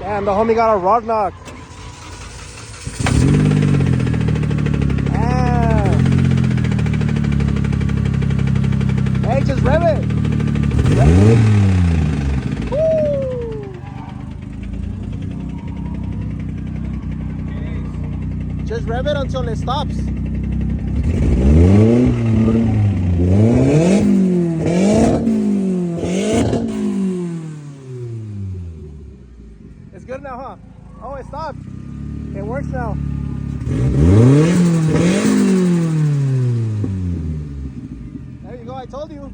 Damn, the homie got a rod knock. Damn. Hey, just rev it. Woo. Just rev it until it stops. It's good now, huh? Oh, it stopped. It works now. There you go, I told you.